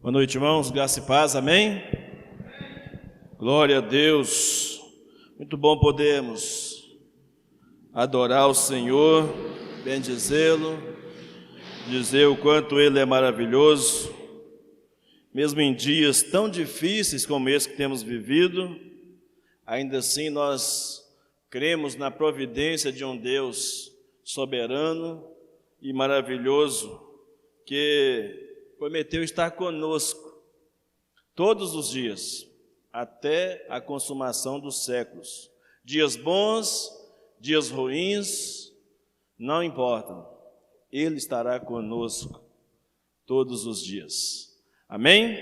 Boa noite, irmãos, graça e paz, amém? Glória a Deus, muito bom podermos adorar o Senhor, bendizê-lo, dizer o quanto Ele é maravilhoso, mesmo em dias tão difíceis como esse que temos vivido, ainda assim nós cremos na providência de um Deus soberano e maravilhoso, que prometeu estar conosco todos os dias, até a consumação dos séculos. Dias bons, dias ruins, não importam. Ele estará conosco todos os dias. Amém?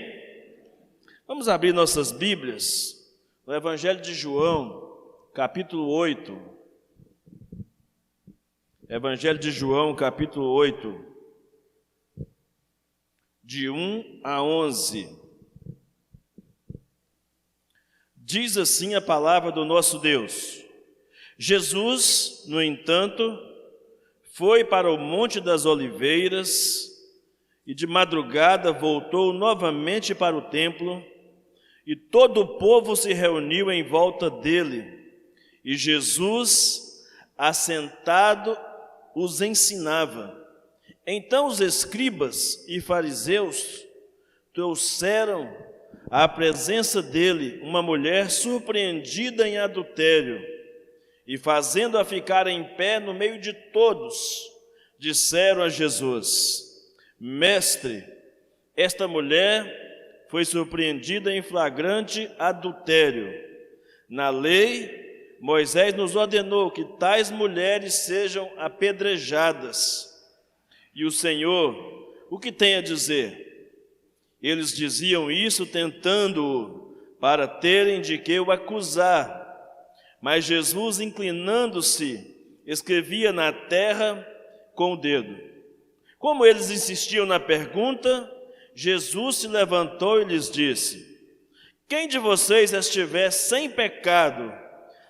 Vamos abrir nossas Bíblias no Evangelho de João, capítulo 8. Evangelho de João, capítulo 8. De 1 a 11. Diz assim a palavra do nosso Deus: Jesus, no entanto, foi para o Monte das Oliveiras e de madrugada voltou novamente para o templo, e todo o povo se reuniu em volta dele, e Jesus, assentado, os ensinava. Então os escribas e fariseus trouxeram à presença dele uma mulher surpreendida em adultério, e fazendo-a ficar em pé no meio de todos, disseram a Jesus: Mestre, esta mulher foi surpreendida em flagrante adultério. Na lei, Moisés nos ordenou que tais mulheres sejam apedrejadas. E o Senhor, o que tem a dizer? Eles diziam isso tentando-o, para terem de que o acusar. Mas Jesus, inclinando-se, escrevia na terra com o dedo. Como eles insistiam na pergunta, Jesus se levantou e lhes disse: Quem de vocês estiver sem pecado,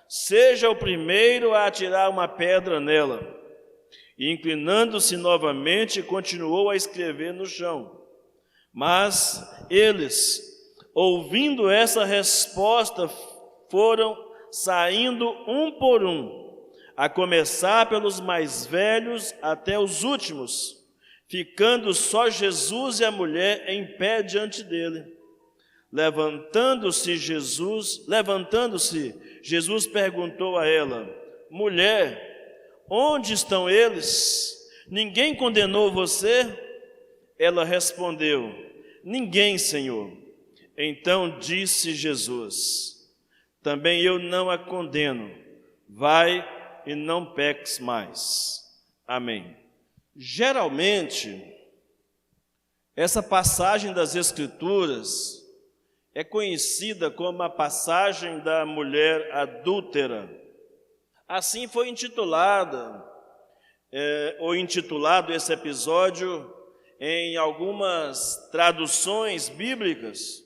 seja o primeiro a atirar uma pedra nela. E inclinando-se novamente, continuou a escrever no chão. Mas eles, ouvindo essa resposta, foram saindo um por um, a começar pelos mais velhos até os últimos, ficando só Jesus e a mulher em pé diante dele. Levantando-se, Jesus perguntou a ela: Mulher, onde estão eles? Ninguém condenou você? Ela respondeu: Ninguém, Senhor. Então disse Jesus: Também eu não a condeno. Vai e não peques mais. Amém. Geralmente, essa passagem das Escrituras é conhecida como a passagem da mulher adúltera. Assim foi intitulado esse episódio em algumas traduções bíblicas.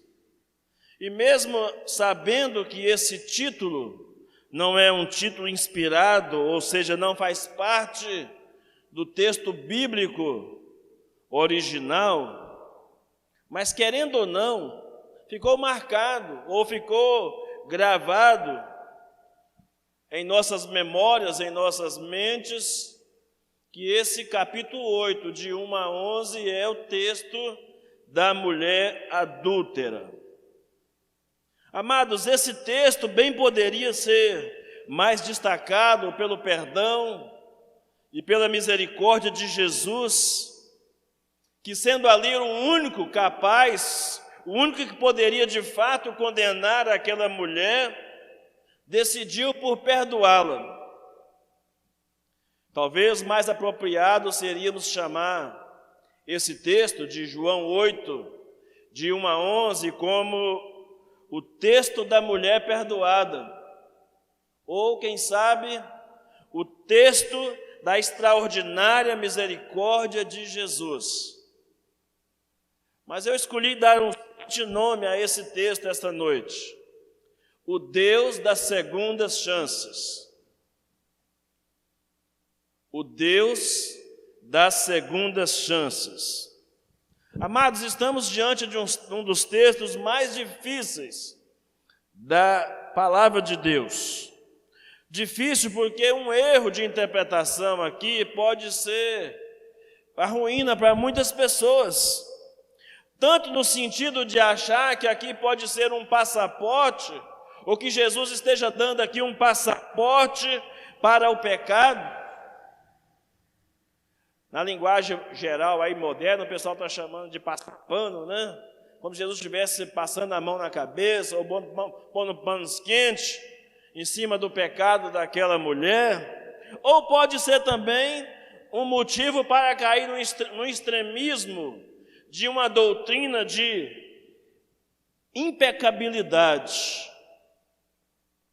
E mesmo sabendo que esse título não é um título inspirado, ou seja, não faz parte do texto bíblico original, mas querendo ou não, ficou marcado ou ficou gravado em nossas memórias, em nossas mentes, que esse capítulo 8, de 1 a 11, é o texto da mulher adúltera. Amados, esse texto bem poderia ser mais destacado pelo perdão e pela misericórdia de Jesus, que sendo ali o único capaz, o único que poderia de fato condenar aquela mulher, decidiu por perdoá-la. Talvez mais apropriado seríamos chamar esse texto de João 8, de 1 a 11, como o texto da mulher perdoada, ou, quem sabe, o texto da extraordinária misericórdia de Jesus. Mas eu escolhi dar um nome a esse texto esta noite: o Deus das segundas chances. O Deus das segundas chances. Amados, estamos diante de um dos textos mais difíceis da palavra de Deus. Difícil porque um erro de interpretação aqui pode ser a ruína para muitas pessoas. Tanto no sentido de achar que aqui pode ser um passaporte, ou que Jesus esteja dando aqui um passaporte para o pecado. Na linguagem geral aí moderna, o pessoal está chamando de passar pano, né? Como se Jesus estivesse passando a mão na cabeça, ou pondo panos quentes em cima do pecado daquela mulher. Ou pode ser também um motivo para cair no extremismo de uma doutrina de impecabilidade,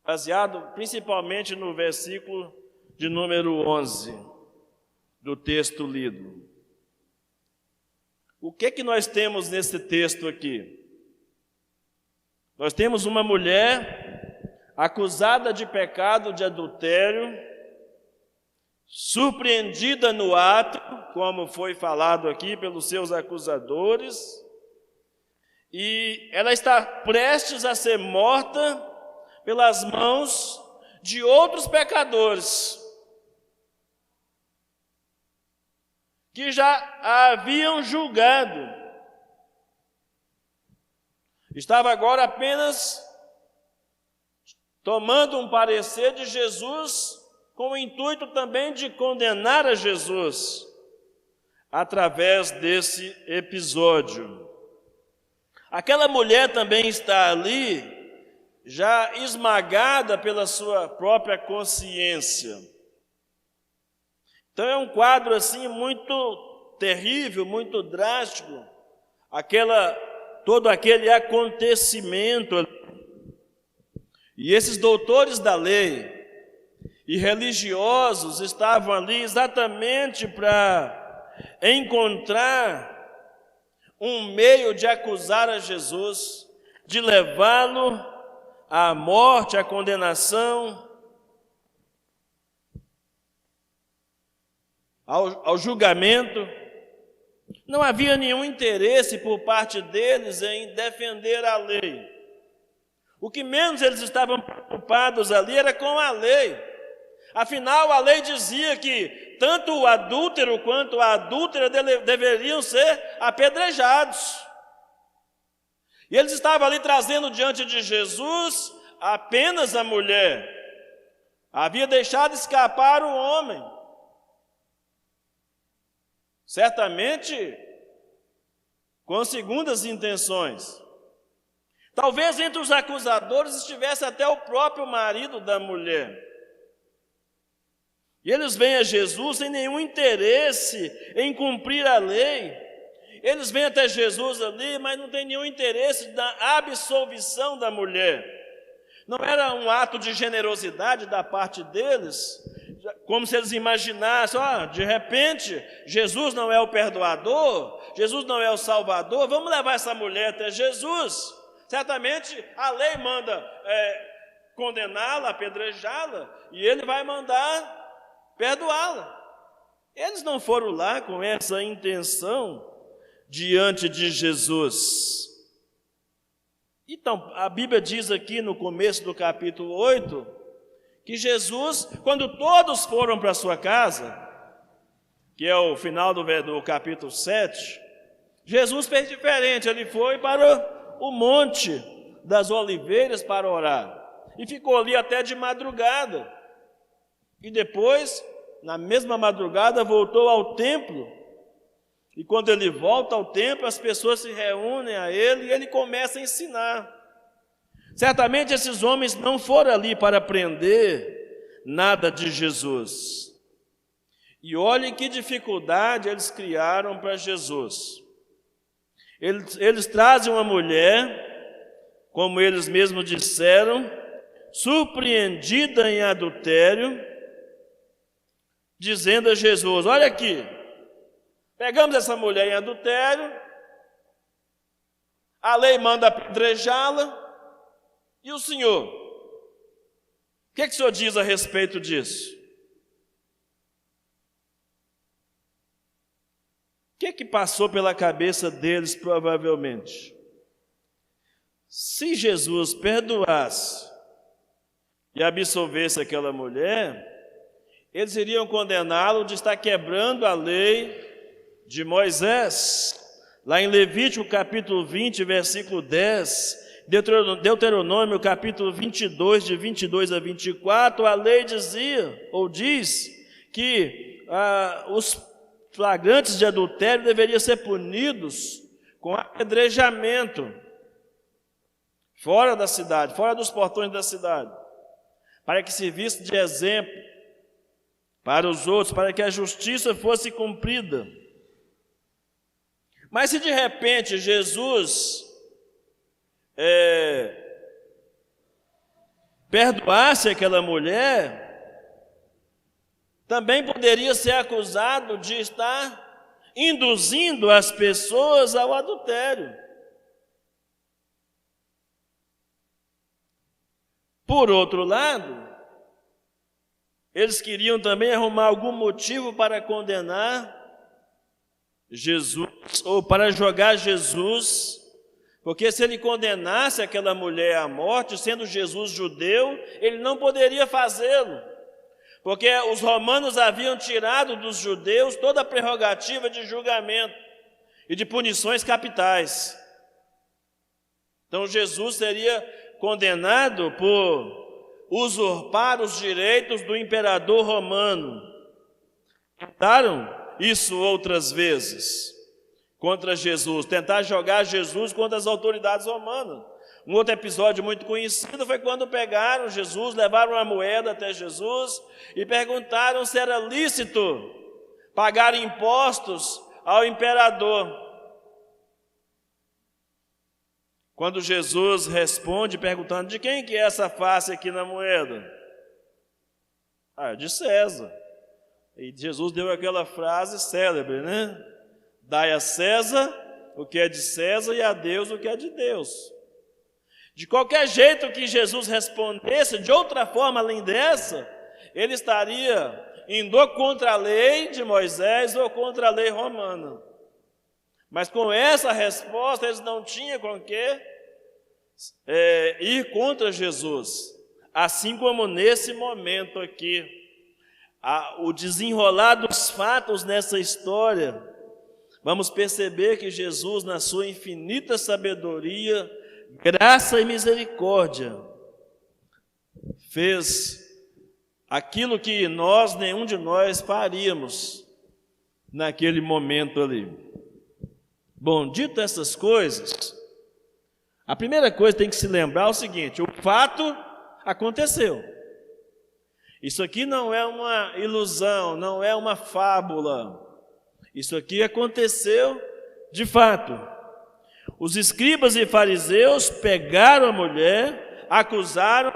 baseado principalmente no versículo de número 11 do texto lido. O que nós temos nesse texto aqui? Nós temos uma mulher acusada de pecado de adultério, surpreendida no ato, como foi falado aqui pelos seus acusadores, e ela está prestes a ser morta pelas mãos de outros pecadores, que já a haviam julgado. Estava agora apenas tomando um parecer de Jesus, com o intuito também de condenar a Jesus, através desse episódio. Aquela mulher também está ali, já esmagada pela sua própria consciência. Então é um quadro assim muito terrível, muito drástico, todo aquele acontecimento. E esses doutores da lei e religiosos estavam ali exatamente para encontrar um meio de acusar a Jesus, de levá-lo à morte, à condenação, ao julgamento. Não havia nenhum interesse por parte deles em defender a lei. O que menos eles estavam preocupados ali era com a lei. Afinal, a lei dizia que tanto o adúltero quanto a adúltera deveriam ser apedrejados. E eles estavam ali trazendo diante de Jesus apenas a mulher. Havia deixado escapar o homem. Certamente com segundas intenções. Talvez entre os acusadores estivesse até o próprio marido da mulher. E eles vêm a Jesus sem nenhum interesse em cumprir a lei. Eles vêm até Jesus ali, mas não tem nenhum interesse na absolvição da mulher. Não era um ato de generosidade da parte deles, como se eles imaginassem, de repente, Jesus não é o perdoador, Jesus não é o salvador, vamos levar essa mulher até Jesus. Certamente a lei manda condená-la, apedrejá-la, e ele vai mandar perdoá-la. Eles não foram lá com essa intenção diante de Jesus. Então, a Bíblia diz aqui no começo do capítulo 8, que Jesus, quando todos foram para a sua casa, que é o final do capítulo 7, Jesus fez diferente, ele foi para o Monte das Oliveiras para orar, e ficou ali até de madrugada, e depois, na mesma madrugada, voltou ao templo, e quando ele volta ao templo, as pessoas se reúnem a ele, e ele começa a ensinar. Certamente esses homens não foram ali para aprender nada de Jesus. E olhem que dificuldade eles criaram para Jesus. Eles trazem uma mulher, como eles mesmos disseram, surpreendida em adultério, dizendo a Jesus: olha aqui, pegamos essa mulher em adultério, a lei manda apedrejá-la, e o Senhor? O que o Senhor diz a respeito disso? que passou pela cabeça deles provavelmente? Se Jesus perdoasse e absolvesse aquela mulher, eles iriam condená-lo de estar quebrando a lei de Moisés. Lá em Levítico capítulo 20, versículo 10, Deuteronômio capítulo 22, de 22 a 24, a lei dizia, ou diz, que os flagrantes de adultério deveriam ser punidos com apedrejamento, fora da cidade, fora dos portões da cidade, para que servisse de exemplo para os outros, para que a justiça fosse cumprida. Mas se de repente Jesus perdoasse aquela mulher, também poderia ser acusado de estar induzindo as pessoas ao adultério. Por outro lado, eles queriam também arrumar algum motivo para condenar Jesus, ou para jogar Jesus, porque se ele condenasse aquela mulher à morte, sendo Jesus judeu, ele não poderia fazê-lo, porque os romanos haviam tirado dos judeus toda a prerrogativa de julgamento e de punições capitais. Então Jesus seria condenado por usurpar os direitos do imperador romano. Tentaram isso outras vezes contra Jesus, tentar jogar Jesus contra as autoridades romanas. Um outro episódio muito conhecido foi quando pegaram Jesus, levaram uma moeda até Jesus e perguntaram se era lícito pagar impostos ao imperador. Quando Jesus responde perguntando: de quem que é essa face aqui na moeda? É de César. E Jesus deu aquela frase célebre, né? Dai a César o que é de César e a Deus o que é de Deus. De qualquer jeito que Jesus respondesse, de outra forma além dessa, ele estaria indo contra a lei de Moisés ou contra a lei romana. Mas com essa resposta, eles não tinham com que ir contra Jesus. Assim como nesse momento aqui, o desenrolar dos fatos nessa história, vamos perceber que Jesus, na sua infinita sabedoria, graça e misericórdia, fez aquilo que nenhum de nós faríamos naquele momento ali. Bom, dito essas coisas, a primeira coisa que tem que se lembrar é o seguinte: o fato aconteceu. Isso aqui não é uma ilusão, não é uma fábula. Isso aqui aconteceu de fato. Os escribas e fariseus pegaram a mulher, acusaram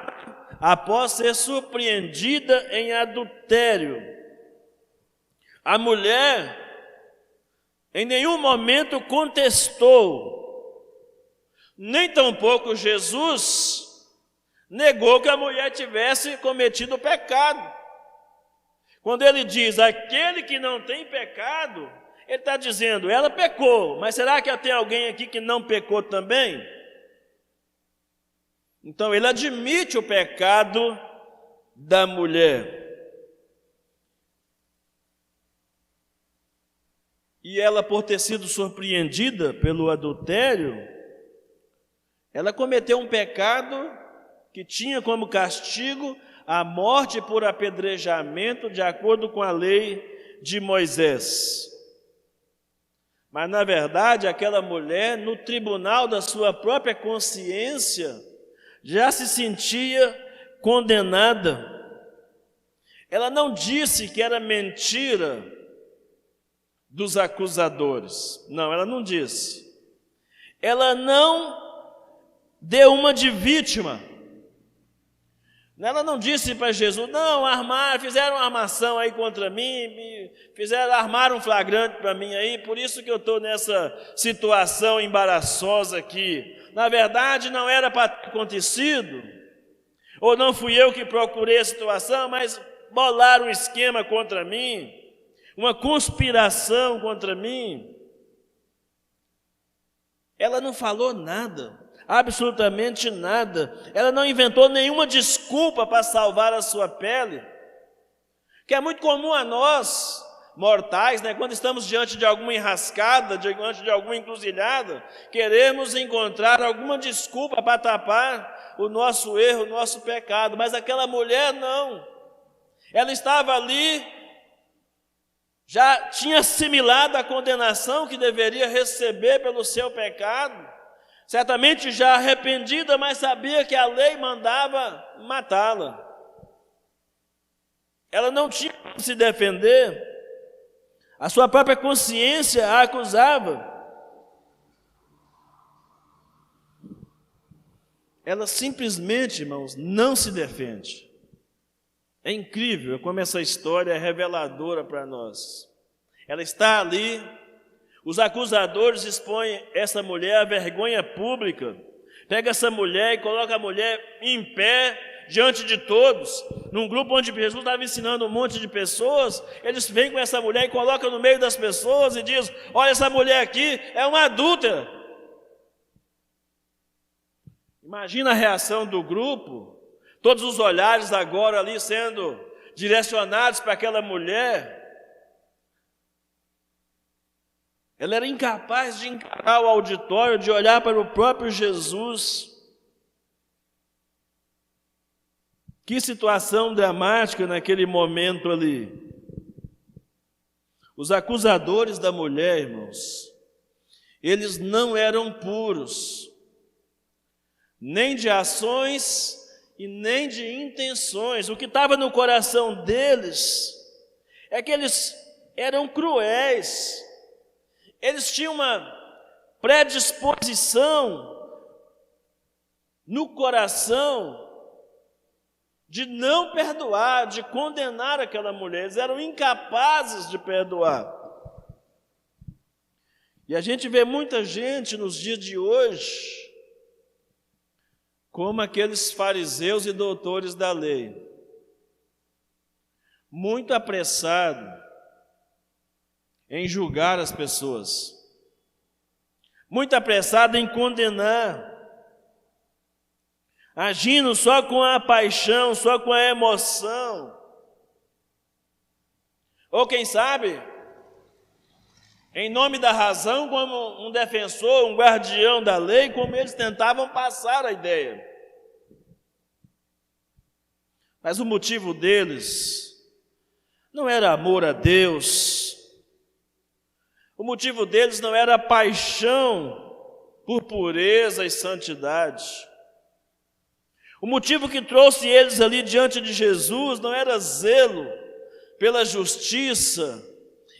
após ser surpreendida em adultério. A mulher em nenhum momento contestou, nem tampouco Jesus negou que a mulher tivesse cometido pecado. Quando ele diz aquele que não tem pecado, ele está dizendo, ela pecou, mas será que tem alguém aqui que não pecou também? Então ele admite o pecado da mulher. E ela, por ter sido surpreendida pelo adultério, ela cometeu um pecado que tinha como castigo a morte por apedrejamento, de acordo com a lei de Moisés. Mas, na verdade, aquela mulher, no tribunal da sua própria consciência, já se sentia condenada. Ela não disse que era mentira dos acusadores. Não, ela não disse. Ela não deu uma de vítima. Ela não disse para Jesus, não, fizeram uma armação aí contra mim, armaram um flagrante para mim aí, por isso que eu estou nessa situação embaraçosa aqui. Na verdade, não era para ter acontecido, ou não fui eu que procurei a situação, mas bolaram um esquema contra mim, uma conspiração contra mim. Ela não falou nada, absolutamente nada. Ela não inventou nenhuma desculpa para salvar a sua pele, que é muito comum a nós, mortais, né? Quando estamos diante de alguma enrascada, diante de alguma encruzilhada, queremos encontrar alguma desculpa para tapar o nosso erro, o nosso pecado. Mas aquela mulher não. Ela estava ali, já tinha assimilado a condenação que deveria receber pelo seu pecado, certamente já arrependida, mas sabia que a lei mandava matá-la. Ela não tinha como se defender, a sua própria consciência a acusava. Ela simplesmente, irmãos, não se defende. É incrível como essa história é reveladora para nós. Ela está ali, os acusadores expõem essa mulher à vergonha pública, pega essa mulher e coloca a mulher em pé diante de todos, num grupo onde Jesus estava ensinando um monte de pessoas. Eles vêm com essa mulher e colocam no meio das pessoas e diz: olha, essa mulher aqui é uma adúltera. Imagina a reação do grupo, todos os olhares agora ali sendo direcionados para aquela mulher. Ela era incapaz de encarar o auditório, de olhar para o próprio Jesus. Que situação dramática naquele momento ali. Os acusadores da mulher, irmãos, eles não eram puros, nem de ações e nem de intenções. O que estava no coração deles é que eles eram cruéis. Eles tinham uma predisposição no coração de não perdoar, de condenar aquela mulher. Eles eram incapazes de perdoar. E a gente vê muita gente nos dias de hoje como aqueles fariseus e doutores da lei, muito apressado em julgar as pessoas, muito apressado em condenar, agindo só com a paixão, só com a emoção, ou quem sabe, em nome da razão, como um defensor, um guardião da lei, como eles tentavam passar a ideia. Mas o motivo deles não era amor a Deus, o motivo deles não era paixão por pureza e santidade. O motivo que trouxe eles ali diante de Jesus não era zelo pela justiça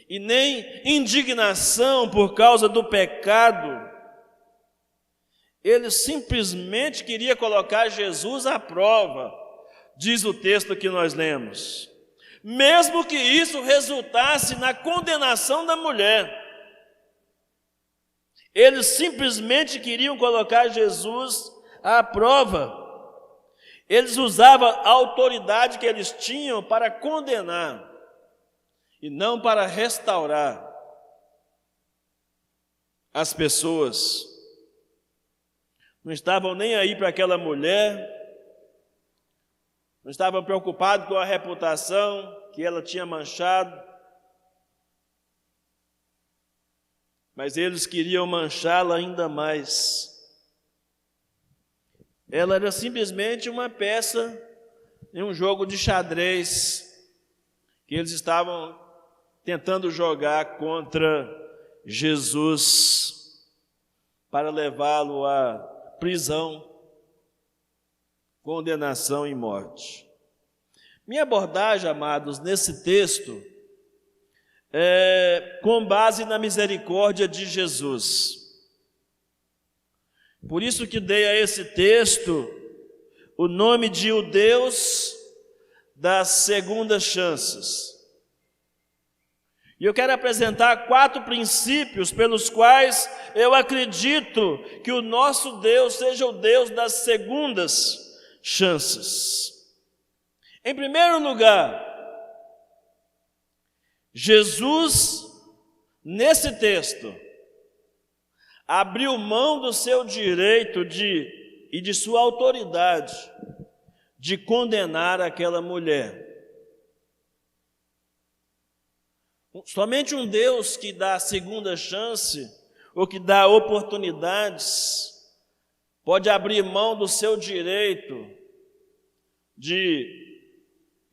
e nem indignação por causa do pecado. Eles simplesmente queriam colocar Jesus à prova, diz o texto que nós lemos. Mesmo que isso resultasse na condenação da mulher, eles simplesmente queriam colocar Jesus à prova. Eles usavam a autoridade que eles tinham para condenar e não para restaurar as pessoas. Não estavam nem aí para aquela mulher, não estavam preocupados com a reputação que ela tinha manchado, mas eles queriam manchá-la ainda mais. Ela era simplesmente uma peça em um jogo de xadrez que eles estavam tentando jogar contra Jesus para levá-lo à prisão, condenação e morte. Minha abordagem, amados, nesse texto é com base na misericórdia de Jesus. Por isso que dei a esse texto o nome de o Deus das segundas chances. E eu quero apresentar 4 princípios pelos quais eu acredito que o nosso Deus seja o Deus das segundas chances. Em primeiro lugar, Jesus, nesse texto, abriu mão do seu direito e de sua autoridade de condenar aquela mulher. Somente um Deus que dá a segunda chance, ou que dá oportunidades, pode abrir mão do seu direito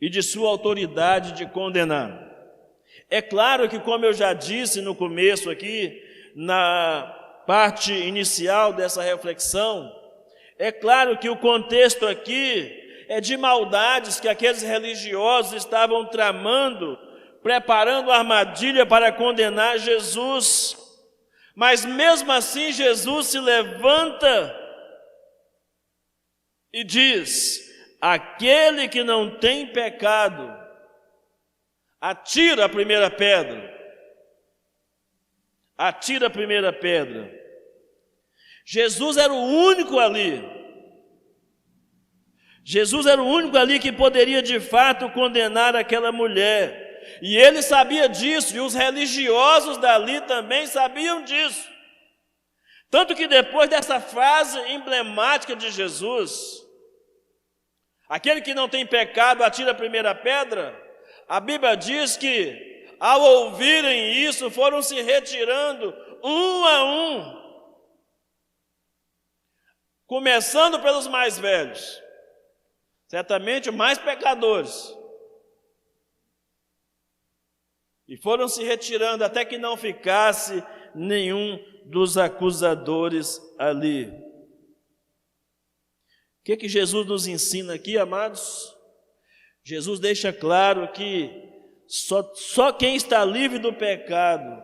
e de sua autoridade de condenar. É claro que, como eu já disse no começo aqui, na parte inicial dessa reflexão, é claro que o contexto aqui é de maldades que aqueles religiosos estavam tramando, preparando a armadilha para condenar Jesus. Mas mesmo assim Jesus se levanta e diz: aquele que não tem pecado, atira a primeira pedra. Atira a primeira pedra. Jesus era o único ali. Jesus era o único ali que poderia de fato condenar aquela mulher. E ele sabia disso, e os religiosos dali também sabiam disso. Tanto que depois dessa frase emblemática de Jesus, aquele que não tem pecado atira a primeira pedra, a Bíblia diz que, ao ouvirem isso, foram se retirando um a um, começando pelos mais velhos, certamente os mais pecadores, e foram se retirando até que não ficasse nenhum dos acusadores ali. O que Jesus nos ensina aqui, amados? Jesus deixa claro que só quem está livre do pecado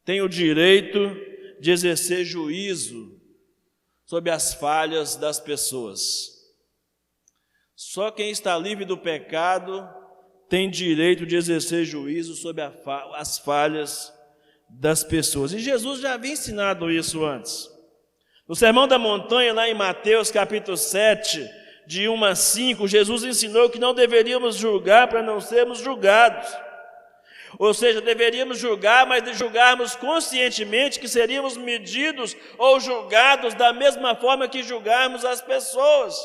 tem o direito de exercer juízo sobre as falhas das pessoas. Só quem está livre do pecado tem direito de exercer juízo sobre as falhas das pessoas. E Jesus já havia ensinado isso antes. No Sermão da Montanha, lá em Mateus capítulo 7, de 1 a 5, Jesus ensinou que não deveríamos julgar para não sermos julgados. Ou seja, deveríamos julgar, mas de julgarmos conscientemente que seríamos medidos ou julgados da mesma forma que julgarmos as pessoas.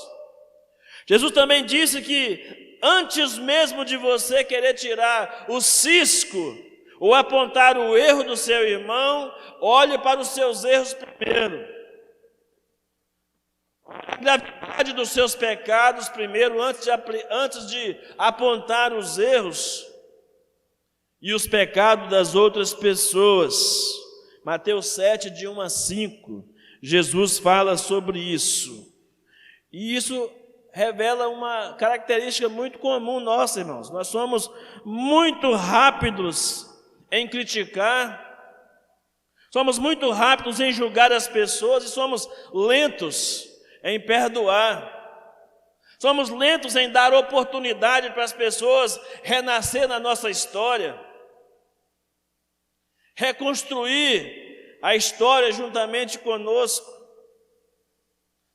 Jesus também disse que antes mesmo de você querer tirar o cisco ou apontar o erro do seu irmão, olhe para os seus erros primeiro. A gravidade dos seus pecados primeiro, antes de apontar os erros e os pecados das outras pessoas. Mateus 7, de 1 a 5, Jesus fala sobre isso. E isso revela uma característica muito comum nossa, irmãos. Nós somos muito rápidos em criticar, somos muito rápidos em julgar as pessoas e somos lentos em perdoar. Somos lentos em dar oportunidade para as pessoas renascer na nossa história, reconstruir a história juntamente conosco.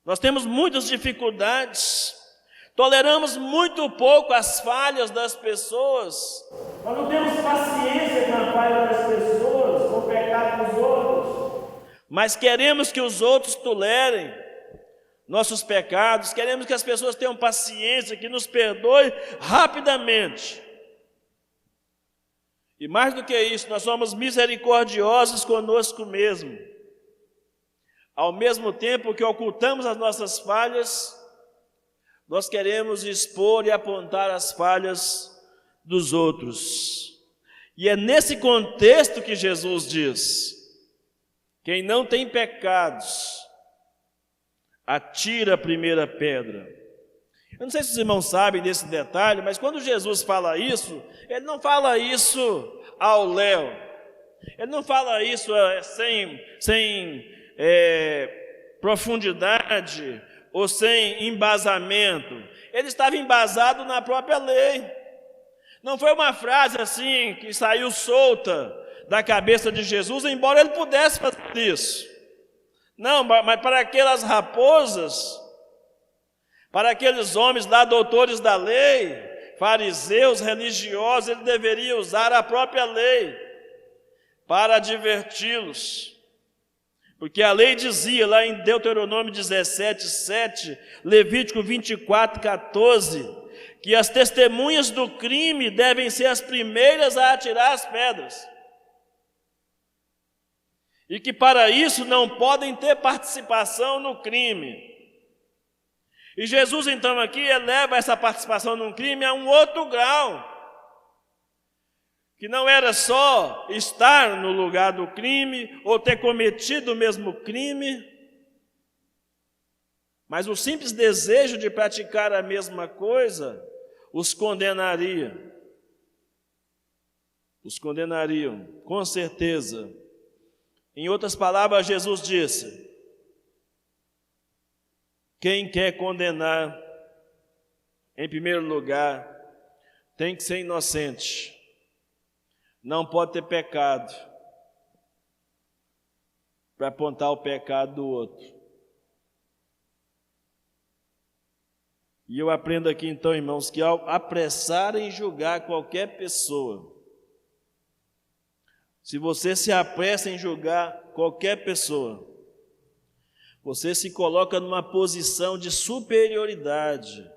Nós temos muitas dificuldades, toleramos muito pouco as falhas das pessoas. Nós não temos paciência com a falha das pessoas, com o pecado dos outros, mas queremos que os outros tolerem nossos pecados, queremos que as pessoas tenham paciência, que nos perdoem rapidamente. E mais do que isso, nós somos misericordiosos conosco mesmo. Ao mesmo tempo que ocultamos as nossas falhas, nós queremos expor e apontar as falhas dos outros. E é nesse contexto que Jesus diz: quem não tem pecados, atira a primeira pedra. Eu não sei se os irmãos sabem desse detalhe, mas quando Jesus fala isso, ele não fala isso ao léu. Ele não fala isso sem profundidade ou sem embasamento. Ele estava embasado na própria lei. Não foi uma frase assim que saiu solta da cabeça de Jesus, embora ele pudesse fazer isso. Não, mas para aquelas raposas, para aqueles homens lá, doutores da lei, fariseus, religiosos, ele deveria usar a própria lei para adverti-los. Porque a lei dizia lá em Deuteronômio 17:7, Levítico 24:14, que as testemunhas do crime devem ser as primeiras a atirar as pedras. E que para isso não podem ter participação no crime. E Jesus então aqui eleva essa participação no crime a um outro grau, que não era só estar no lugar do crime ou ter cometido o mesmo crime, mas o simples desejo de praticar a mesma coisa os condenaria. Os condenariam, com certeza. Em outras palavras, Jesus disse: quem quer condenar, em primeiro lugar, tem que ser inocente. Não pode ter pecado para apontar o pecado do outro. E eu aprendo aqui então, irmãos, que ao apressar em julgar qualquer pessoa, se você se apressa em julgar qualquer pessoa, você se coloca numa posição de superioridade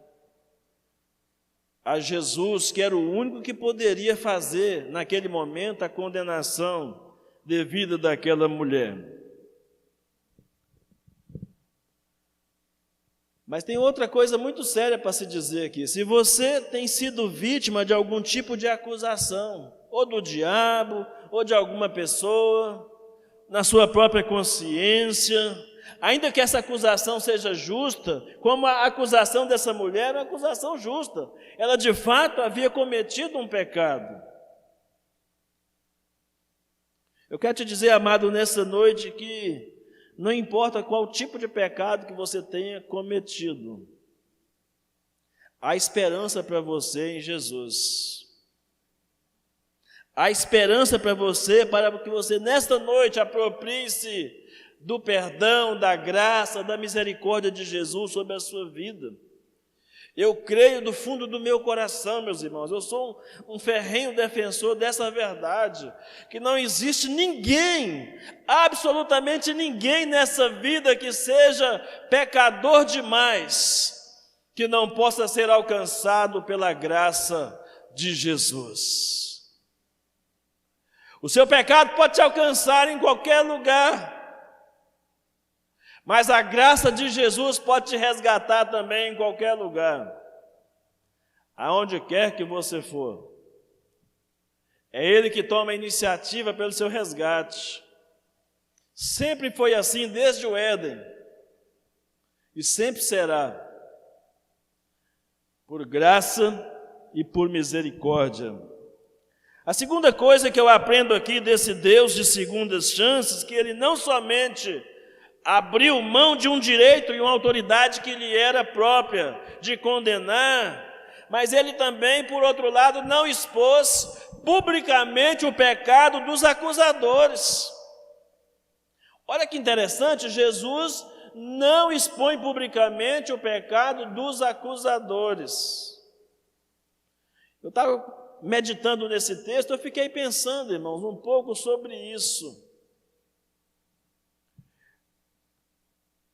a Jesus, que era o único que poderia fazer, naquele momento, a condenação devida daquela mulher. Mas tem outra coisa muito séria para se dizer aqui. Se você tem sido vítima de algum tipo de acusação, ou do diabo, ou de alguma pessoa, na sua própria consciência, ainda que essa acusação seja justa, como a acusação dessa mulher é uma acusação justa, ela de fato havia cometido um pecado. Eu quero te dizer, amado, nessa noite, que não importa qual tipo de pecado que você tenha cometido, há esperança para você em Jesus. Há esperança para você, para que você nesta noite aproprie-se do perdão, da graça, da misericórdia de Jesus sobre a sua vida. Eu creio do fundo do meu coração, meus irmãos, eu sou um ferrenho defensor dessa verdade, que não existe ninguém, absolutamente ninguém nessa vida que seja pecador demais, que não possa ser alcançado pela graça de Jesus. O seu pecado pode te alcançar em qualquer lugar, mas a graça de Jesus pode te resgatar também em qualquer lugar, aonde quer que você for. É Ele que toma a iniciativa pelo seu resgate. Sempre foi assim desde o Éden, e sempre será, por graça e por misericórdia. A segunda coisa que eu aprendo aqui desse Deus de segundas chances, que Ele não somente abriu mão de um direito e uma autoridade que lhe era própria de condenar, mas Ele também, por outro lado, não expôs publicamente o pecado dos acusadores. Olha que interessante, Jesus não expõe publicamente o pecado dos acusadores. Eu estava meditando nesse texto, eu fiquei pensando, irmãos, um pouco sobre isso.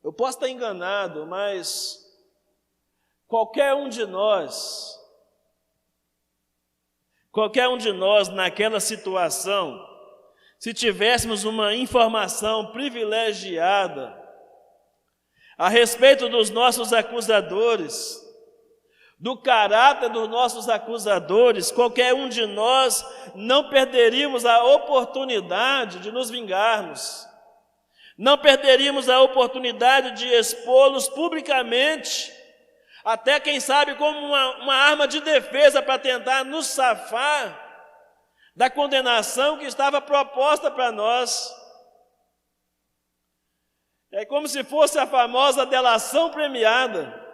Eu posso estar enganado, mas qualquer um de nós naquela situação, se tivéssemos uma informação privilegiada a respeito dos nossos acusadores, do caráter dos nossos acusadores, qualquer um de nós não perderíamos a oportunidade de nos vingarmos. Não perderíamos a oportunidade de expô-los publicamente, até quem sabe como uma arma de defesa para tentar nos safar da condenação que estava proposta para nós. É como se fosse a famosa delação premiada.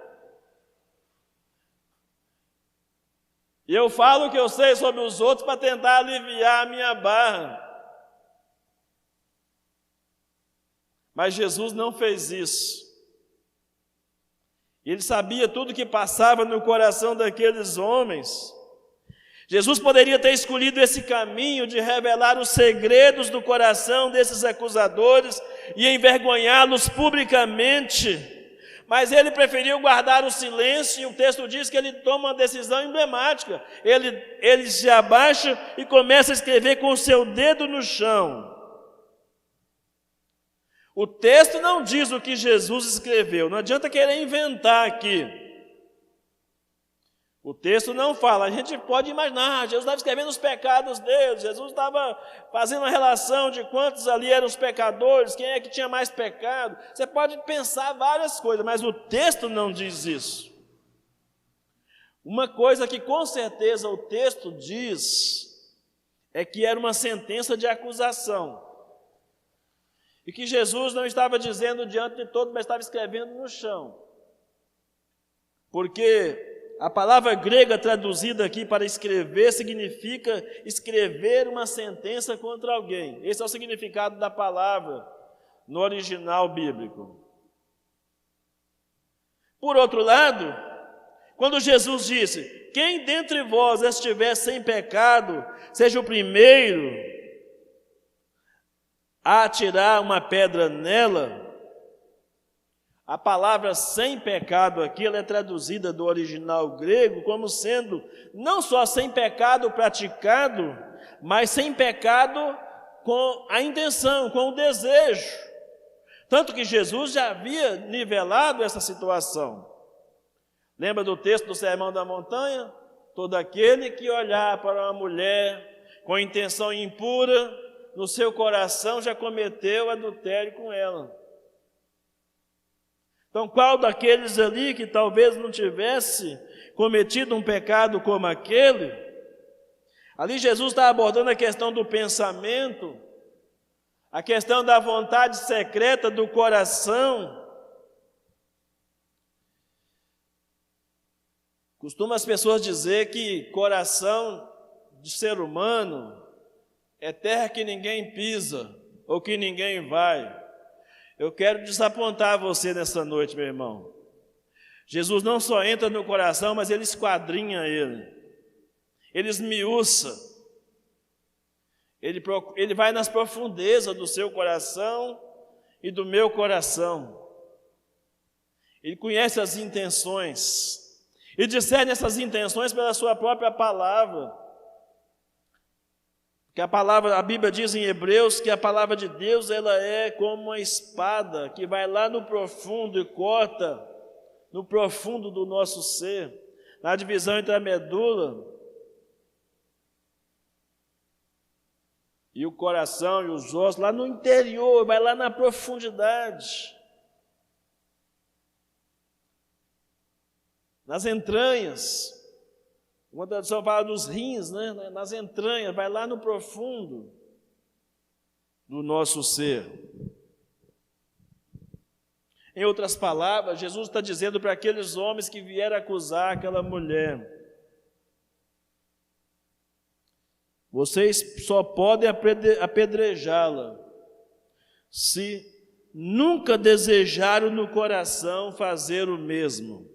E eu falo o que eu sei sobre os outros para tentar aliviar a minha barra. Mas Jesus não fez isso. Ele sabia tudo que passava no coração daqueles homens. Jesus poderia ter escolhido esse caminho de revelar os segredos do coração desses acusadores e envergonhá-los publicamente, mas ele preferiu guardar o silêncio, e o texto diz que ele toma uma decisão emblemática. Ele se abaixa e começa a escrever com o seu dedo no chão. O texto não diz o que Jesus escreveu, não adianta querer inventar aqui. O texto não fala, a gente pode imaginar, Jesus estava escrevendo os pecados deles, Jesus estava fazendo uma relação de quantos ali eram os pecadores, quem é que tinha mais pecado. Você pode pensar várias coisas, mas o texto não diz isso. Uma coisa que com certeza o texto diz é que era uma sentença de acusação. E que Jesus não estava dizendo diante de todos, mas estava escrevendo no chão. Porque a palavra grega traduzida aqui para escrever significa escrever uma sentença contra alguém. Esse é o significado da palavra no original bíblico. Por outro lado, quando Jesus disse: quem dentre vós estiver sem pecado, seja o primeiro a atirar uma pedra nela, a palavra sem pecado aqui, ela é traduzida do original grego como sendo não só sem pecado praticado, mas sem pecado com a intenção, com o desejo. Tanto que Jesus já havia nivelado essa situação. Lembra do texto do Sermão da Montanha? Todo aquele que olhar para uma mulher com intenção impura, no seu coração já cometeu adultério com ela. Então, qual daqueles ali que talvez não tivesse cometido um pecado como aquele? Ali Jesus está abordando a questão do pensamento, a questão da vontade secreta do coração. Costuma as pessoas dizer que coração de ser humano é terra que ninguém pisa ou que ninguém vai. Eu quero desapontar você nessa noite, meu irmão. Jesus não só entra no coração, mas ele esquadrinha ele. Ele esmiuça. Ele vai nas profundezas do seu coração e do meu coração. Ele conhece as intenções. E discerne essas intenções pela sua própria palavra. Que a Bíblia diz em Hebreus que a palavra de Deus ela é como uma espada que vai lá no profundo e corta no profundo do nosso ser, na divisão entre a medula e o coração e os ossos, lá no interior, vai lá na profundidade, nas entranhas. Uma tradução fala dos rins, né? Nas entranhas, vai lá no profundo do nosso ser. Em outras palavras, Jesus está dizendo para aqueles homens que vieram acusar aquela mulher: vocês só podem apedrejá-la se nunca desejaram no coração fazer o mesmo.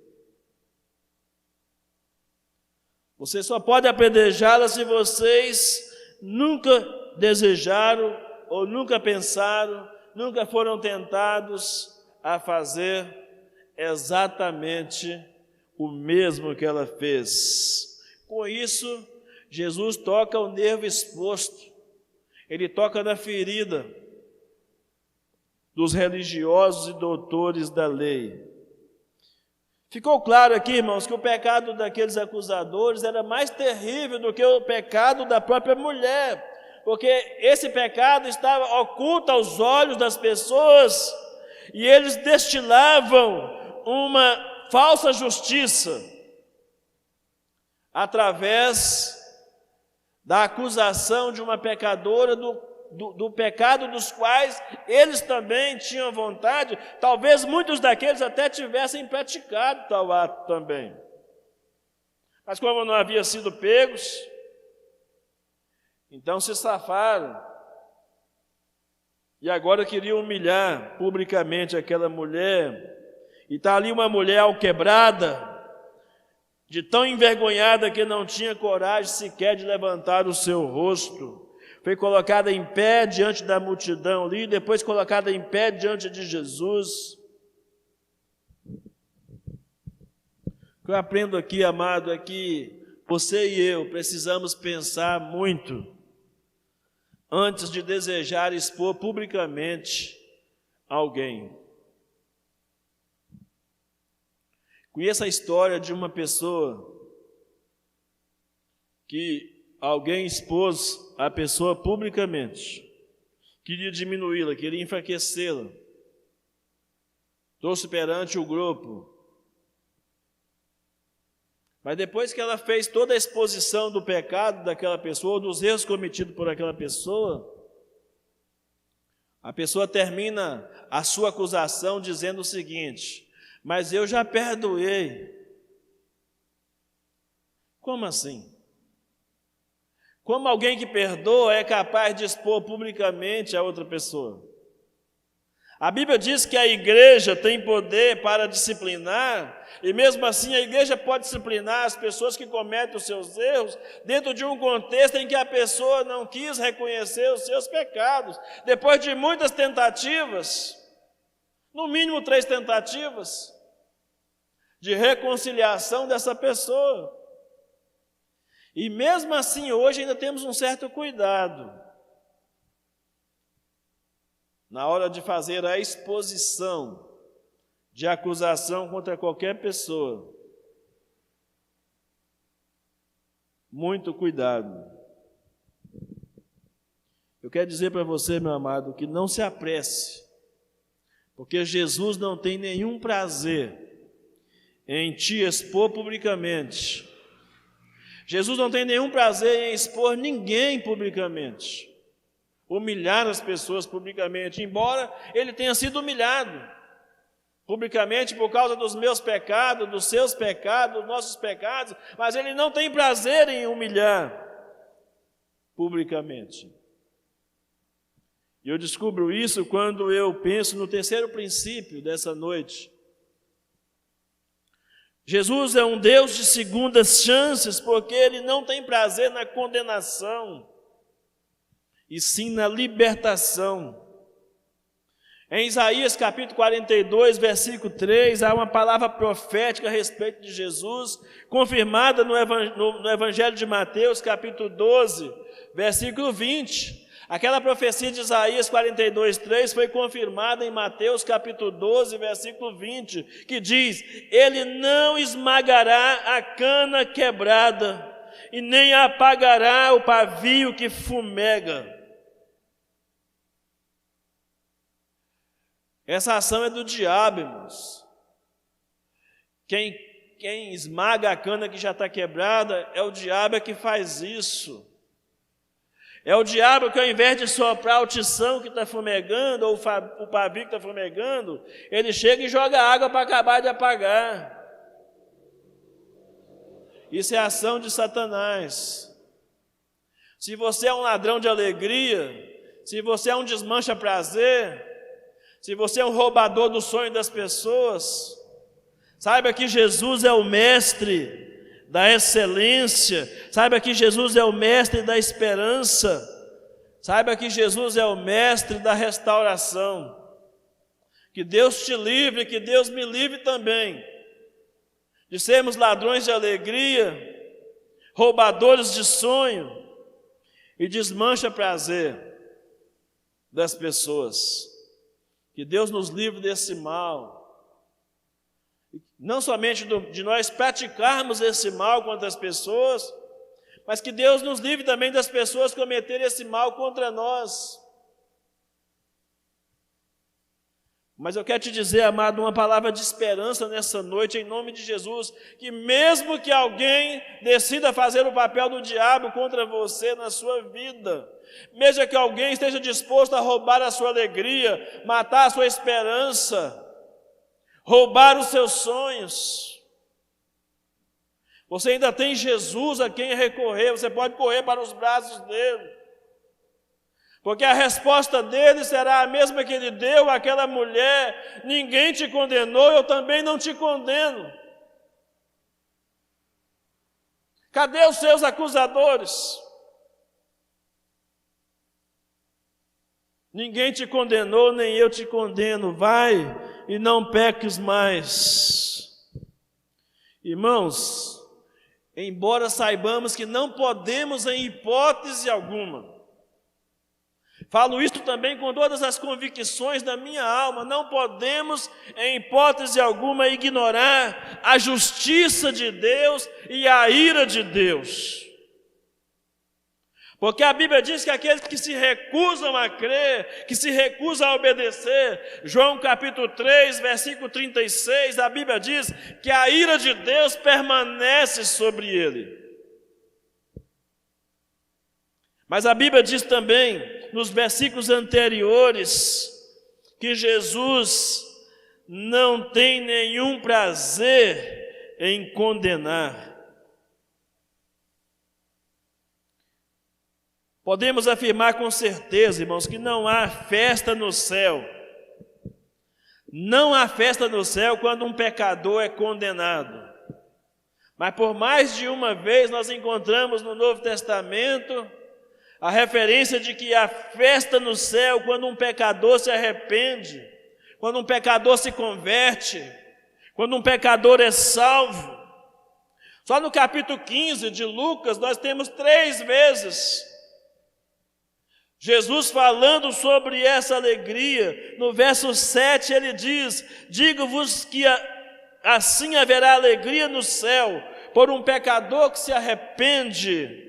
Vocês só podem apedrejá-la se vocês nunca desejaram ou nunca pensaram, nunca foram tentados a fazer exatamente o mesmo que ela fez. Com isso, Jesus toca o nervo exposto, ele toca na ferida dos religiosos e doutores da lei. Ficou claro aqui, irmãos, que o pecado daqueles acusadores era mais terrível do que o pecado da própria mulher, porque esse pecado estava oculto aos olhos das pessoas e eles destilavam uma falsa justiça através da acusação de uma pecadora do pecado dos quais eles também tinham vontade. Talvez muitos daqueles até tivessem praticado tal ato também. Mas como não haviam sido pegos, então se safaram. E agora queriam humilhar publicamente aquela mulher. E está ali uma mulher alquebrada, de tão envergonhada que não tinha coragem sequer de levantar o seu rosto. Foi colocada em pé diante da multidão ali, depois colocada em pé diante de Jesus. O que eu aprendo aqui, amado, é que você e eu precisamos pensar muito antes de desejar expor publicamente alguém. Conheço a história de uma pessoa que alguém expôs a pessoa publicamente, queria diminuí-la, queria enfraquecê-la, trouxe perante o grupo. Mas depois que ela fez toda a exposição do pecado daquela pessoa, ou dos erros cometidos por aquela pessoa, a pessoa termina a sua acusação dizendo o seguinte: mas eu já perdoei. Como assim? Como alguém que perdoa é capaz de expor publicamente a outra pessoa? A Bíblia diz que a igreja tem poder para disciplinar, e mesmo assim a igreja pode disciplinar as pessoas que cometem os seus erros dentro de um contexto em que a pessoa não quis reconhecer os seus pecados. Depois de muitas tentativas, no mínimo 3 tentativas, de reconciliação dessa pessoa. E mesmo assim, hoje ainda temos um certo cuidado na hora de fazer a exposição de acusação contra qualquer pessoa. Muito cuidado. Eu quero dizer para você, meu amado, que não se apresse, porque Jesus não tem nenhum prazer em te expor publicamente. Jesus não tem nenhum prazer em expor ninguém publicamente, humilhar as pessoas publicamente, embora ele tenha sido humilhado publicamente por causa dos meus pecados, dos seus pecados, dos nossos pecados, mas ele não tem prazer em humilhar publicamente. E eu descubro isso quando eu penso no terceiro princípio dessa noite. Jesus é um Deus de segundas chances, porque Ele não tem prazer na condenação, e sim na libertação. Em Isaías capítulo 42, versículo 3, há uma palavra profética a respeito de Jesus, confirmada no Evangelho de Mateus, capítulo 12, versículo 20. Aquela profecia de Isaías 42, 3 foi confirmada em Mateus capítulo 12, versículo 20, que diz: Ele não esmagará a cana quebrada, e nem apagará o pavio que fumega. Essa ação é do diabo, irmãos. Quem esmaga a cana que já está quebrada, é o diabo que faz isso. É o diabo que, ao invés de soprar o tição que está fumegando, ou o pavio que está fumegando, ele chega e joga água para acabar de apagar. Isso é a ação de Satanás. Se você é um ladrão de alegria, se você é um desmancha-prazer, se você é um roubador do sonho das pessoas, saiba que Jesus é o mestre da excelência, saiba que Jesus é o mestre da esperança, saiba que Jesus é o mestre da restauração. Que Deus te livre, que Deus me livre também de sermos ladrões de alegria, roubadores de sonho e desmancha prazer das pessoas. Que Deus nos livre desse mal. Não somente de nós praticarmos esse mal contra as pessoas, mas que Deus nos livre também das pessoas cometerem esse mal contra nós. Mas eu quero te dizer, amado, uma palavra de esperança nessa noite, em nome de Jesus, que mesmo que alguém decida fazer o papel do diabo contra você na sua vida, mesmo que alguém esteja disposto a roubar a sua alegria, matar a sua esperança, roubar os seus sonhos, você ainda tem Jesus a quem recorrer, você pode correr para os braços dele, porque a resposta dele será a mesma que ele deu àquela mulher: ninguém te condenou, eu também não te condeno. Cadê os seus acusadores? Ninguém te condenou, nem eu te condeno. Vai e não peques mais. Irmãos, embora saibamos que não podemos em hipótese alguma, falo isto também com todas as convicções da minha alma, não podemos em hipótese alguma ignorar a justiça de Deus e a ira de Deus. Porque a Bíblia diz que aqueles que se recusam a crer, que se recusam a obedecer, João capítulo 3, versículo 36, a Bíblia diz que a ira de Deus permanece sobre ele. Mas a Bíblia diz também, nos versículos anteriores, que Jesus não tem nenhum prazer em condenar. Podemos afirmar com certeza, irmãos, que não há festa no céu. Não há festa no céu quando um pecador é condenado. Mas por mais de uma vez nós encontramos no Novo Testamento a referência de que há festa no céu quando um pecador se arrepende, quando um pecador se converte, quando um pecador é salvo. Só no capítulo 15 de Lucas nós temos 3 vezes Jesus falando sobre essa alegria. No verso 7 ele diz: digo-vos que assim haverá alegria no céu por um pecador que se arrepende,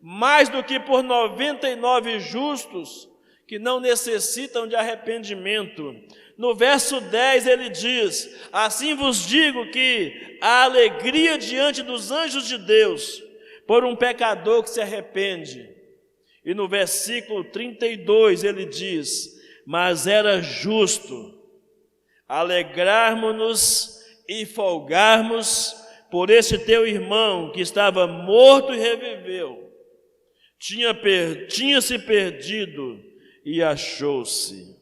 mais do que por 99 justos que não necessitam de arrependimento. No verso 10 ele diz: assim vos digo que há alegria diante dos anjos de Deus por um pecador que se arrepende. E no versículo 32 ele diz: mas era justo alegrarmos-nos e folgarmos por este teu irmão que estava morto e reviveu, tinha se perdido e achou-se.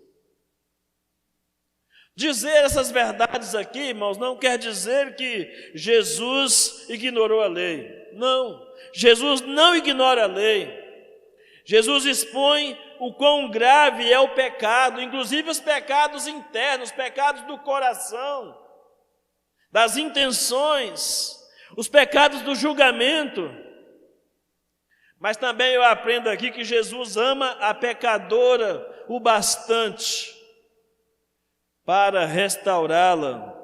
Dizer essas verdades aqui, irmãos, não quer dizer que Jesus ignorou a lei. Não, Jesus não ignora a lei. Jesus expõe o quão grave é o pecado, inclusive os pecados internos, os pecados do coração, das intenções, os pecados do julgamento. Mas também eu aprendo aqui que Jesus ama a pecadora o bastante para restaurá-la.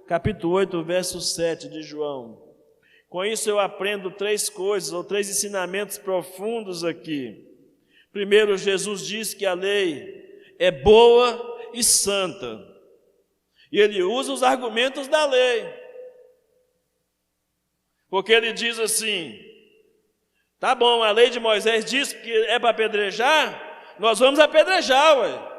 Capítulo 8, verso 7 de João. Com isso eu aprendo 3 coisas, ou 3 ensinamentos profundos aqui. Primeiro, Jesus diz que a lei é boa e santa. E ele usa os argumentos da lei. Porque ele diz assim: tá bom, a lei de Moisés diz que é para apedrejar, nós vamos apedrejar, ué.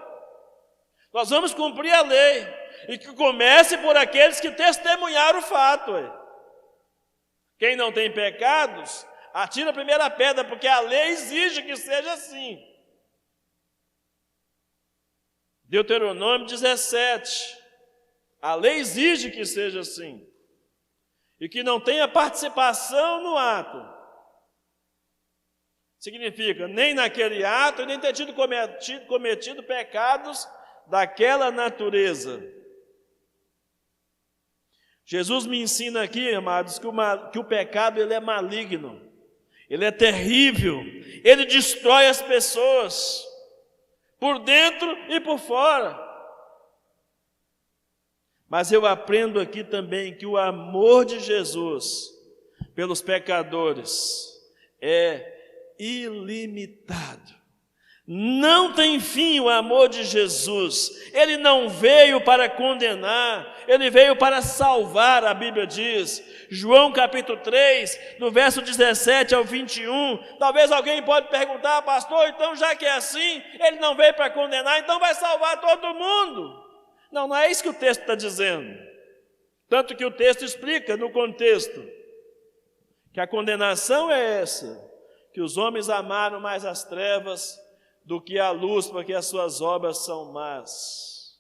Nós vamos cumprir a lei. E que comece por aqueles que testemunharam o fato, ué. Quem não tem pecados, atira a primeira pedra, porque a lei exige que seja assim. Deuteronômio 17. A lei exige que seja assim. E que não tenha participação no ato. Significa nem naquele ato, nem ter cometido pecados daquela natureza. Jesus me ensina aqui, amados, que o pecado ele é maligno, ele é terrível, ele destrói as pessoas, por dentro e por fora. Mas eu aprendo aqui também que o amor de Jesus pelos pecadores é ilimitado. Não tem fim o amor de Jesus. Ele não veio para condenar, ele veio para salvar, a Bíblia diz. João capítulo 3, do verso 17 ao 21. Talvez alguém pode perguntar: pastor, então já que é assim, ele não veio para condenar, então vai salvar todo mundo. Não é isso que o texto está dizendo. Tanto que o texto explica no contexto que a condenação é essa, que os homens amaram mais as trevas do que a luz, porque as suas obras são más.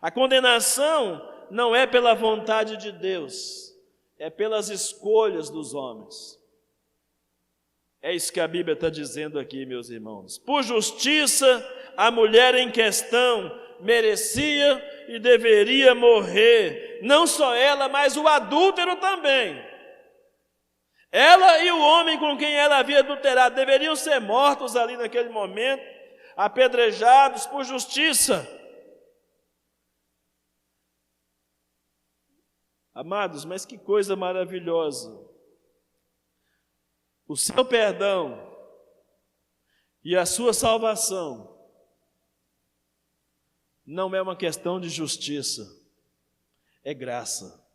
A condenação não é pela vontade de Deus, é pelas escolhas dos homens. É isso que a Bíblia está dizendo aqui, meus irmãos. Por justiça, a mulher em questão merecia e deveria morrer. Não só ela, mas o adúltero também. Ela e o homem com quem ela havia adulterado deveriam ser mortos ali naquele momento, apedrejados por justiça. Amados, mas que coisa maravilhosa. O seu perdão e a sua salvação não é uma questão de justiça, é graça.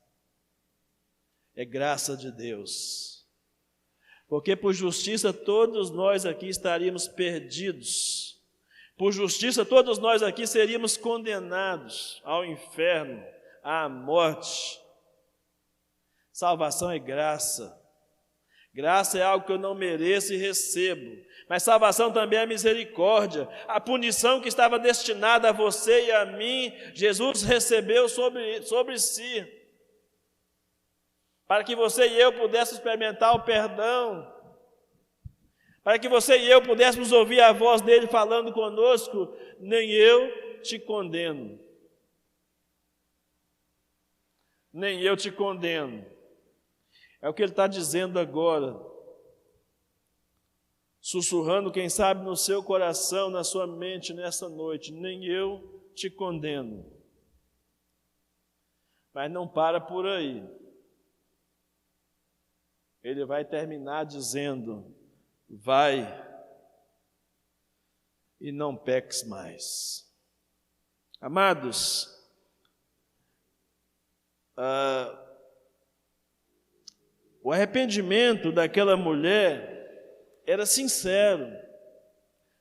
É graça de Deus. Porque por justiça todos nós aqui estaríamos perdidos. Por justiça todos nós aqui seríamos condenados ao inferno, à morte. Salvação é graça. Graça é algo que eu não mereço e recebo. Mas salvação também é misericórdia. A punição que estava destinada a você e a mim, Jesus recebeu sobre si. Para que você e eu pudéssemos experimentar o perdão. Para que você e eu pudéssemos ouvir a voz dele falando conosco, nem eu te condeno. Nem eu te condeno. É o que ele está dizendo agora, sussurrando, quem sabe, no seu coração, na sua mente, nessa noite, nem eu te condeno. Mas não para por aí. Ele vai terminar dizendo, vai e não peques mais. Amados, o arrependimento daquela mulher era sincero,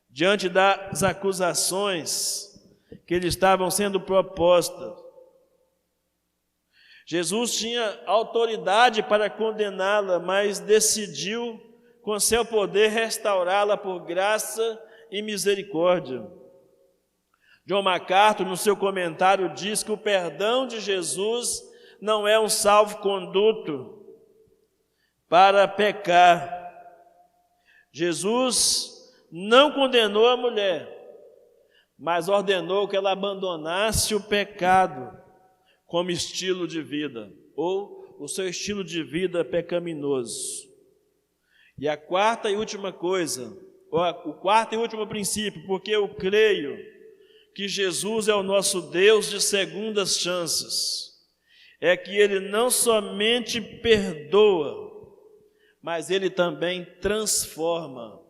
diante das acusações que lhe estavam sendo propostas. Jesus tinha autoridade para condená-la, mas decidiu, com seu poder, restaurá-la por graça e misericórdia. John MacArthur, no seu comentário, diz que o perdão de Jesus não é um salvo-conduto para pecar. Jesus não condenou a mulher, mas ordenou que ela abandonasse o pecado como estilo de vida, ou o seu estilo de vida pecaminoso. E a quarta e última coisa, o quarto e último princípio, porque eu creio que Jesus é o nosso Deus de segundas chances, é que Ele não somente perdoa, mas Ele também transforma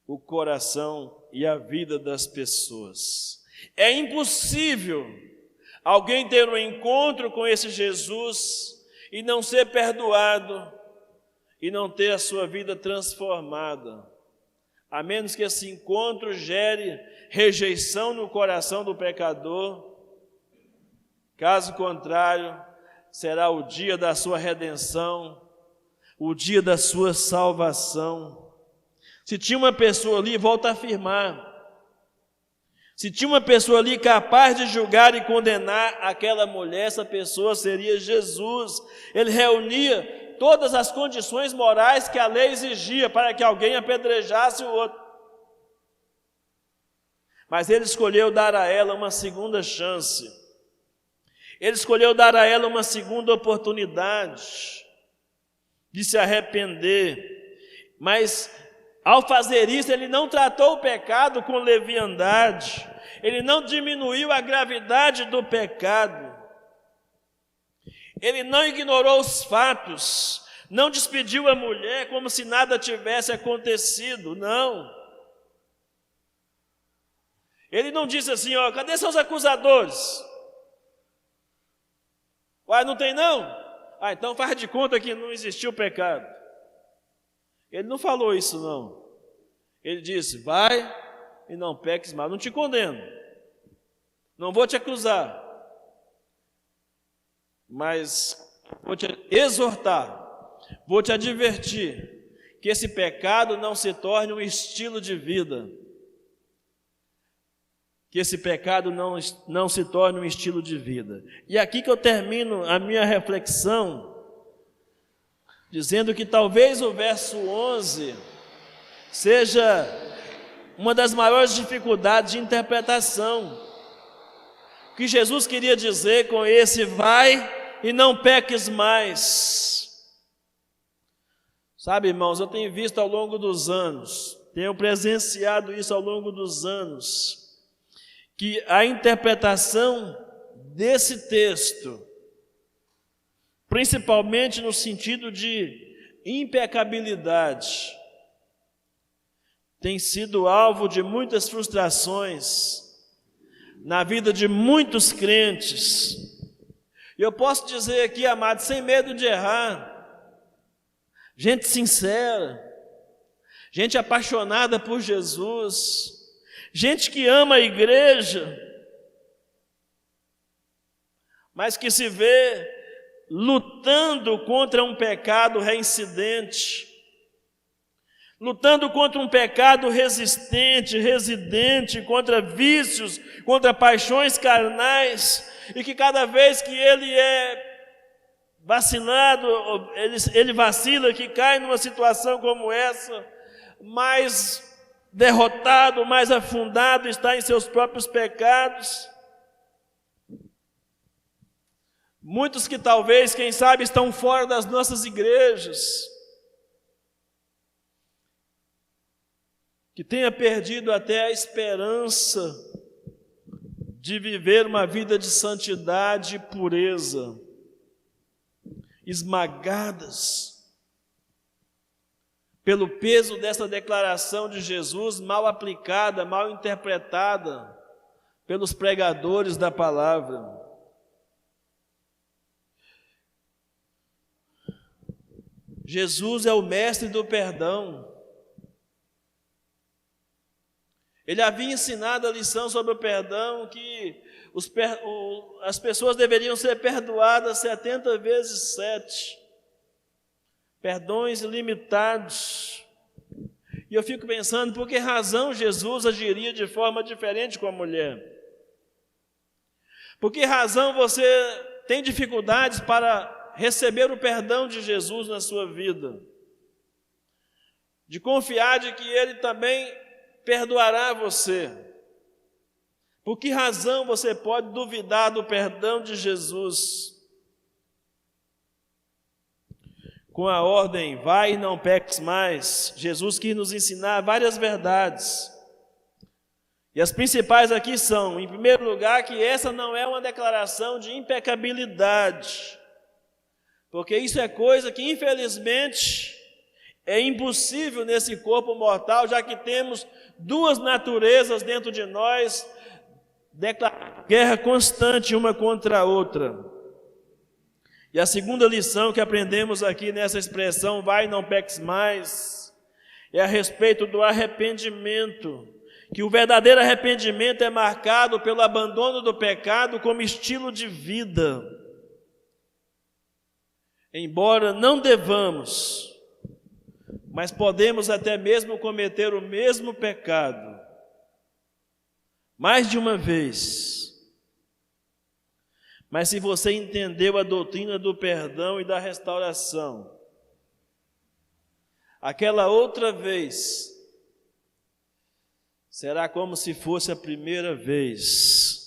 o coração e a vida das pessoas. É impossível alguém ter um encontro com esse Jesus e não ser perdoado e não ter a sua vida transformada, a menos que esse encontro gere rejeição no coração do pecador. Caso contrário, será o dia da sua redenção, o dia da sua salvação. Se tinha uma pessoa ali, volto a afirmar, se tinha uma pessoa ali capaz de julgar e condenar aquela mulher, essa pessoa seria Jesus. Ele reunia todas as condições morais que a lei exigia para que alguém apedrejasse o outro. Mas ele escolheu dar a ela uma segunda chance. Ele escolheu dar a ela uma segunda oportunidade de se arrepender. Mas ao fazer isso, ele não tratou o pecado com leviandade, ele não diminuiu a gravidade do pecado, ele não ignorou os fatos, não despediu a mulher como se nada tivesse acontecido, não. Ele não disse assim, cadê seus acusadores? Uai, não tem não? Então faz de conta que não existiu pecado. Ele não falou isso, não. Ele disse, vai e não peques mais. Não te condeno, não vou te acusar, mas vou te exortar, vou te advertir que esse pecado não se torne um estilo de vida, que esse pecado não se torne um estilo de vida. E aqui que eu termino a minha reflexão dizendo que talvez o verso 11 seja uma das maiores dificuldades de interpretação. O que Jesus queria dizer com esse vai e não peques mais? Sabe, irmãos, eu tenho visto ao longo dos anos, tenho presenciado isso ao longo dos anos, que a interpretação desse texto, principalmente no sentido de impecabilidade, tem sido alvo de muitas frustrações na vida de muitos crentes. E eu posso dizer aqui, amados, sem medo de errar, gente sincera, gente apaixonada por Jesus, gente que ama a igreja, mas que se vê lutando contra um pecado reincidente, lutando contra um pecado resistente, residente, contra vícios, contra paixões carnais, e que cada vez que ele é vacilado, ele vacila, que cai numa situação como essa, mais derrotado, mais afundado está em seus próprios pecados. Muitos que talvez, quem sabe, estão fora das nossas igrejas, que tenha perdido até a esperança de viver uma vida de santidade e pureza, esmagadas pelo peso dessa declaração de Jesus, mal aplicada, mal interpretada pelos pregadores da palavra. Jesus é o mestre do perdão. Ele havia ensinado a lição sobre o perdão, que as pessoas deveriam ser perdoadas 70 vezes 7. Perdões ilimitados. E eu fico pensando, por que razão Jesus agiria de forma diferente com a mulher? Por que razão você tem dificuldades para receber o perdão de Jesus na sua vida? De confiar de que Ele também perdoará você. Por que razão você pode duvidar do perdão de Jesus? Com a ordem, vai e não peques mais, Jesus quis nos ensinar várias verdades. E as principais aqui são, em primeiro lugar, que essa não é uma declaração de impecabilidade, porque isso é coisa que, infelizmente, é impossível nesse corpo mortal, já que temos duas naturezas dentro de nós, declarando guerra constante uma contra a outra. E a segunda lição que aprendemos aqui nessa expressão, vai e não peques mais, é a respeito do arrependimento, que o verdadeiro arrependimento é marcado pelo abandono do pecado como estilo de vida. Embora não devamos, mas podemos até mesmo cometer o mesmo pecado, mais de uma vez. Mas se você entendeu a doutrina do perdão e da restauração, aquela outra vez será como se fosse a primeira vez,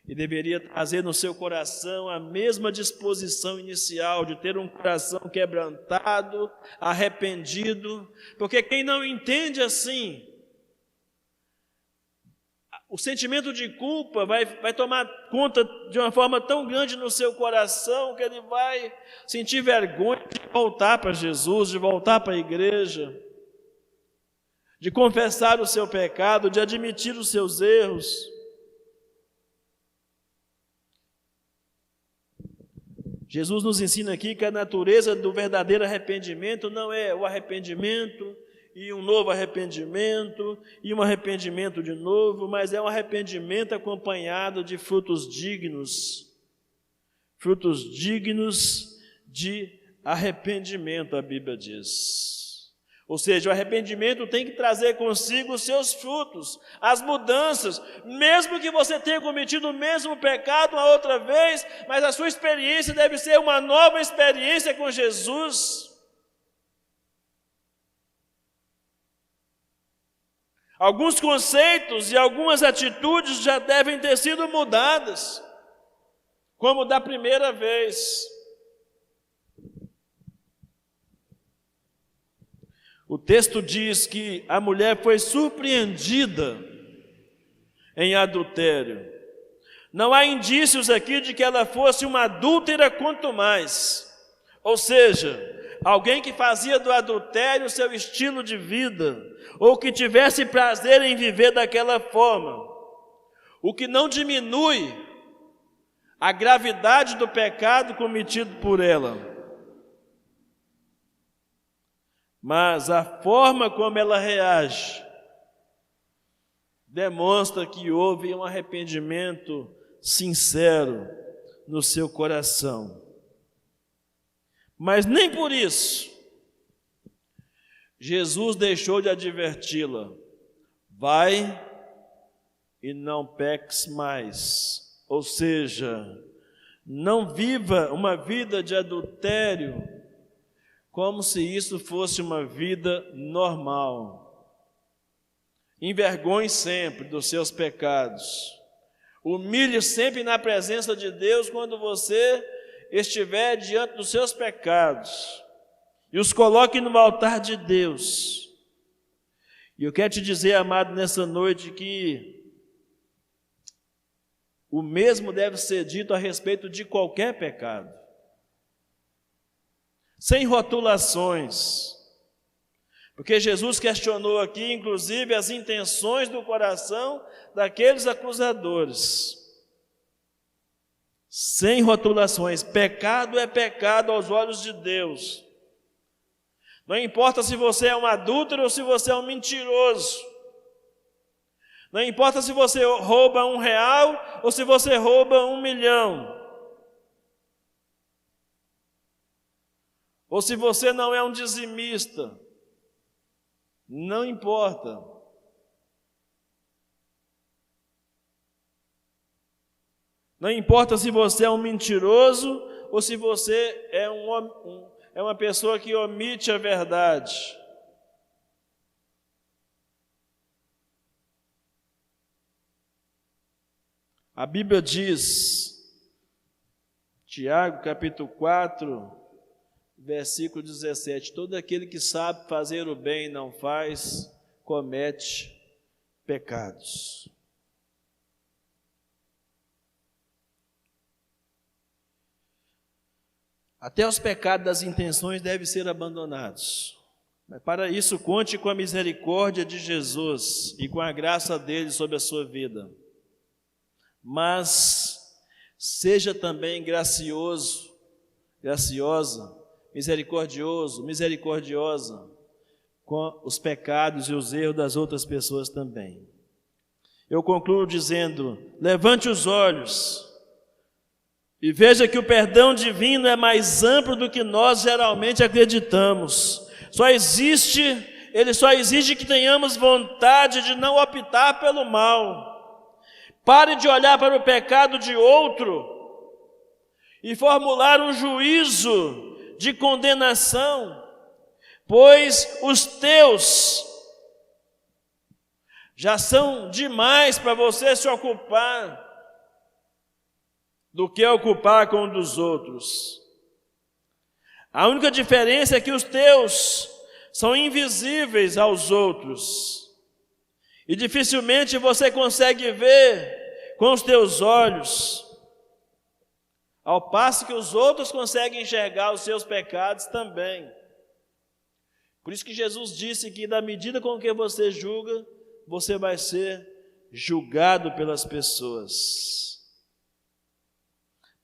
e deveria trazer no seu coração a mesma disposição inicial de ter um coração quebrantado, arrependido, porque quem não entende assim, o sentimento de culpa vai tomar conta de uma forma tão grande no seu coração que ele vai sentir vergonha de voltar para Jesus, de voltar para a igreja, de confessar o seu pecado, de admitir os seus erros. Jesus nos ensina aqui que a natureza do verdadeiro arrependimento não é o arrependimento e um novo arrependimento, e um arrependimento de novo, mas é um arrependimento acompanhado de frutos dignos de arrependimento, a Bíblia diz. Ou seja, o arrependimento tem que trazer consigo os seus frutos, as mudanças, mesmo que você tenha cometido o mesmo pecado uma outra vez, mas a sua experiência deve ser uma nova experiência com Jesus. Alguns conceitos e algumas atitudes já devem ter sido mudadas, como da primeira vez. O texto diz que a mulher foi surpreendida em adultério. Não há indícios aqui de que ela fosse uma adúltera, quanto mais. Ou seja, alguém que fazia do adultério seu estilo de vida, ou que tivesse prazer em viver daquela forma, o que não diminui a gravidade do pecado cometido por ela. Mas a forma como ela reage demonstra que houve um arrependimento sincero no seu coração. Mas nem por isso Jesus deixou de adverti-la: vai e não peques mais. Ou seja, não viva uma vida de adultério como se isso fosse uma vida normal. Envergonhe sempre dos seus pecados. Humilhe sempre na presença de Deus quando você estiver diante dos seus pecados. E os coloque no altar de Deus. E eu quero te dizer, amado, nessa noite que o mesmo deve ser dito a respeito de qualquer pecado. Sem rotulações, porque Jesus questionou aqui, inclusive, as intenções do coração daqueles acusadores. Sem rotulações, pecado é pecado aos olhos de Deus. Não importa se você é um adúltero ou se você é um mentiroso. Não importa se você rouba R$1 ou se você rouba 1 milhão. Ou se você não é um dizimista, não importa. Não importa se você é um mentiroso ou se você é uma pessoa que omite a verdade. A Bíblia diz, Tiago capítulo 4, versículo 17, todo aquele que sabe fazer o bem e não faz, comete pecados. Até os pecados das intenções devem ser abandonados. Mas para isso, conte com a misericórdia de Jesus e com a graça dele sobre a sua vida. Mas seja também graciosa, misericordiosa com os pecados e os erros das outras pessoas também. Eu concluo dizendo: levante os olhos e veja que o perdão divino é mais amplo do que nós geralmente acreditamos. Ele só exige que tenhamos vontade de não optar pelo mal. Pare de olhar para o pecado de outro e formular um juízo de condenação, pois os teus já são demais para você se ocupar do que ocupar com um dos outros. A única diferença é que os teus são invisíveis aos outros e dificilmente você consegue ver com os teus olhos, ao passo que os outros conseguem enxergar os seus pecados também. Por isso que Jesus disse que da medida com que você julga, você vai ser julgado pelas pessoas.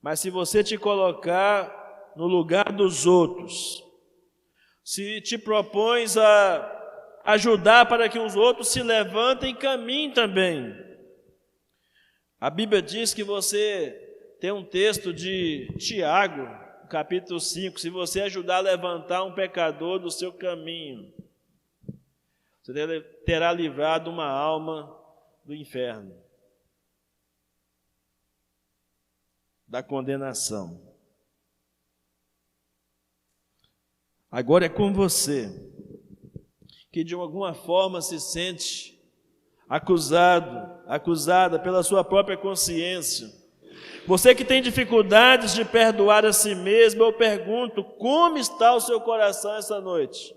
Mas se você te colocar no lugar dos outros, se te propões a ajudar para que os outros se levantem e caminhem também. A Bíblia diz que você tem um texto de Tiago, capítulo 5, se você ajudar a levantar um pecador do seu caminho, você terá livrado uma alma do inferno, da condenação. Agora é com você, que de alguma forma se sente acusada pela sua própria consciência. Você que tem dificuldades de perdoar a si mesmo, eu pergunto, como está o seu coração essa noite?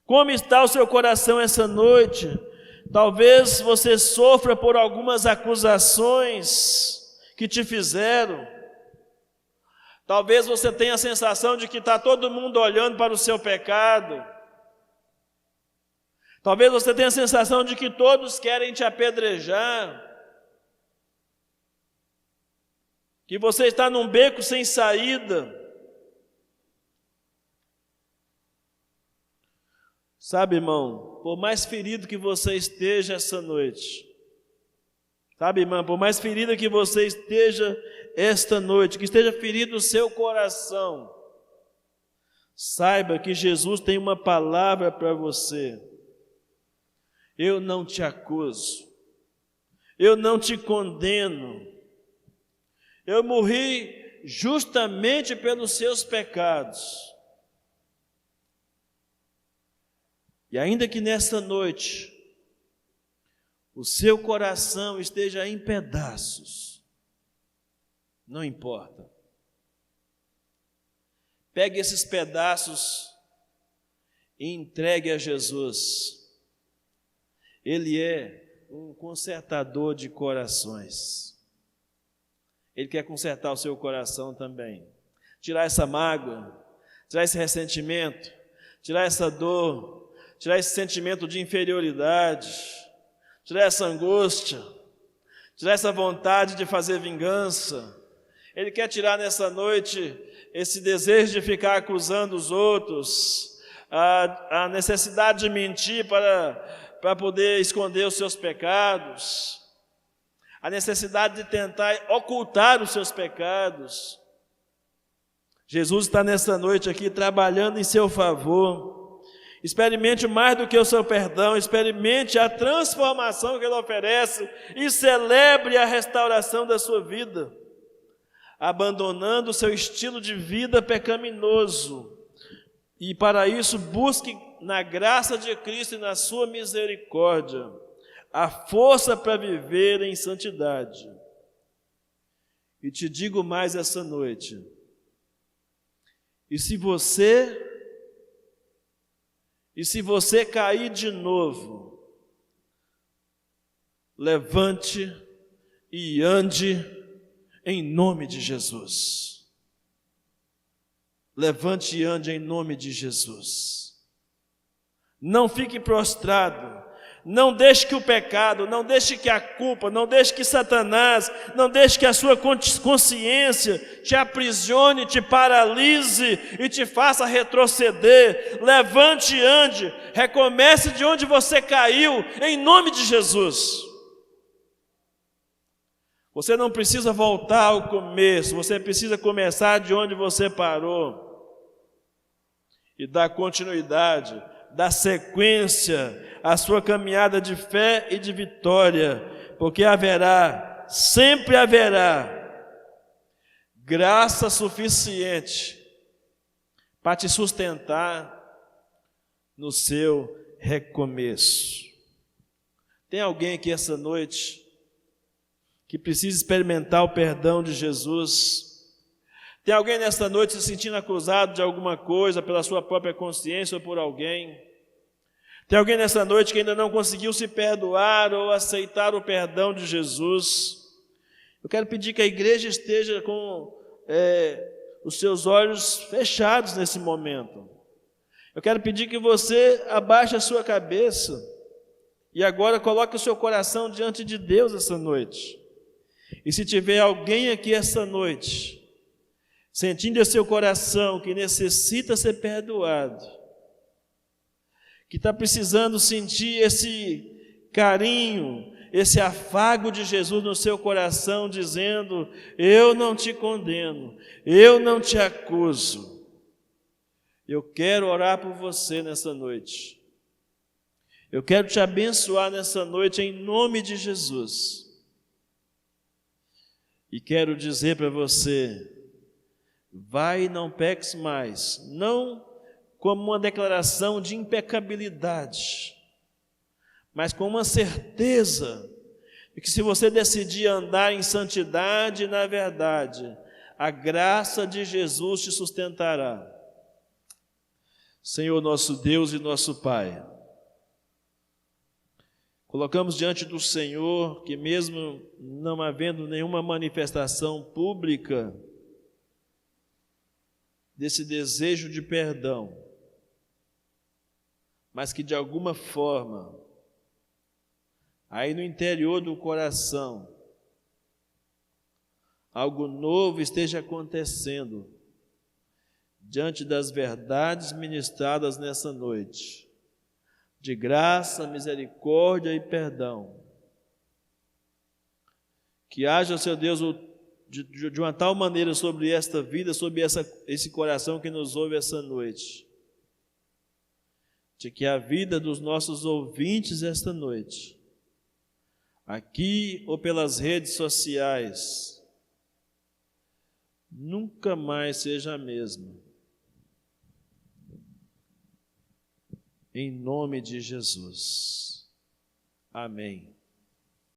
Como está o seu coração essa noite? Talvez você sofra por algumas acusações que te fizeram. Talvez você tenha a sensação de que está todo mundo olhando para o seu pecado. Talvez você tenha a sensação de que todos querem te apedrejar. Que você está num beco sem saída. Sabe, irmão, por mais ferido que você esteja essa noite, sabe, irmã, por mais ferida que você esteja esta noite, que esteja ferido o seu coração, saiba que Jesus tem uma palavra para você. Eu não te acuso, eu não te condeno, eu morri justamente pelos seus pecados. E ainda que nesta noite o seu coração esteja em pedaços, não importa. Pegue esses pedaços e entregue a Jesus. Ele é um consertador de corações. Ele quer consertar o seu coração também. Tirar essa mágoa, tirar esse ressentimento, tirar essa dor, tirar esse sentimento de inferioridade, tirar essa angústia, tirar essa vontade de fazer vingança. Ele quer tirar nessa noite esse desejo de ficar acusando os outros, a necessidade de mentir para poder esconder os seus pecados, a necessidade de tentar ocultar os seus pecados. Jesus está nessa noite aqui trabalhando em seu favor. Experimente mais do que o seu perdão, experimente a transformação que Ele oferece e celebre a restauração da sua vida, abandonando o seu estilo de vida pecaminoso. E para isso busque na graça de Cristo e na sua misericórdia a força para viver em santidade. E te digo mais essa noite, e se você cair de novo, levante e ande em nome de Jesus. Levante e ande em nome de Jesus. Não fique prostrado. Não deixe que o pecado, não deixe que a culpa, não deixe que Satanás, não deixe que a sua consciência te aprisione, te paralise e te faça retroceder. Levante e ande, recomece de onde você caiu, em nome de Jesus. Você não precisa voltar ao começo, você precisa começar de onde você parou e dar continuidade, dar sequência à sua caminhada de fé e de vitória, porque sempre haverá graça suficiente para te sustentar no seu recomeço. Tem alguém aqui essa noite que precisa experimentar o perdão de Jesus? Tem alguém nesta noite se sentindo acusado de alguma coisa pela sua própria consciência ou por alguém? Tem alguém nessa noite que ainda não conseguiu se perdoar ou aceitar o perdão de Jesus? Eu quero pedir que a igreja esteja com os seus olhos fechados nesse momento. Eu quero pedir que você abaixe a sua cabeça e agora coloque o seu coração diante de Deus essa noite. E se tiver alguém aqui essa noite, sentindo em seu coração que necessita ser perdoado, que está precisando sentir esse carinho, esse afago de Jesus no seu coração, dizendo: eu não te condeno, eu não te acuso. Eu quero orar por você nessa noite. Eu quero te abençoar nessa noite em nome de Jesus. E quero dizer para você, vai e não peques mais, não como uma declaração de impecabilidade, mas com uma certeza de que se você decidir andar em santidade e na verdade, a graça de Jesus te sustentará. Senhor nosso Deus e nosso Pai, colocamos diante do Senhor que mesmo não havendo nenhuma manifestação pública desse desejo de perdão, mas que de alguma forma, aí no interior do coração, algo novo esteja acontecendo diante das verdades ministradas nessa noite, de graça, misericórdia e perdão. Que haja, Senhor Deus, de uma tal maneira sobre esta vida, sobre esse coração que nos ouve essa noite, de que a vida dos nossos ouvintes esta noite, aqui ou pelas redes sociais, nunca mais seja a mesma. Em nome de Jesus. Amém.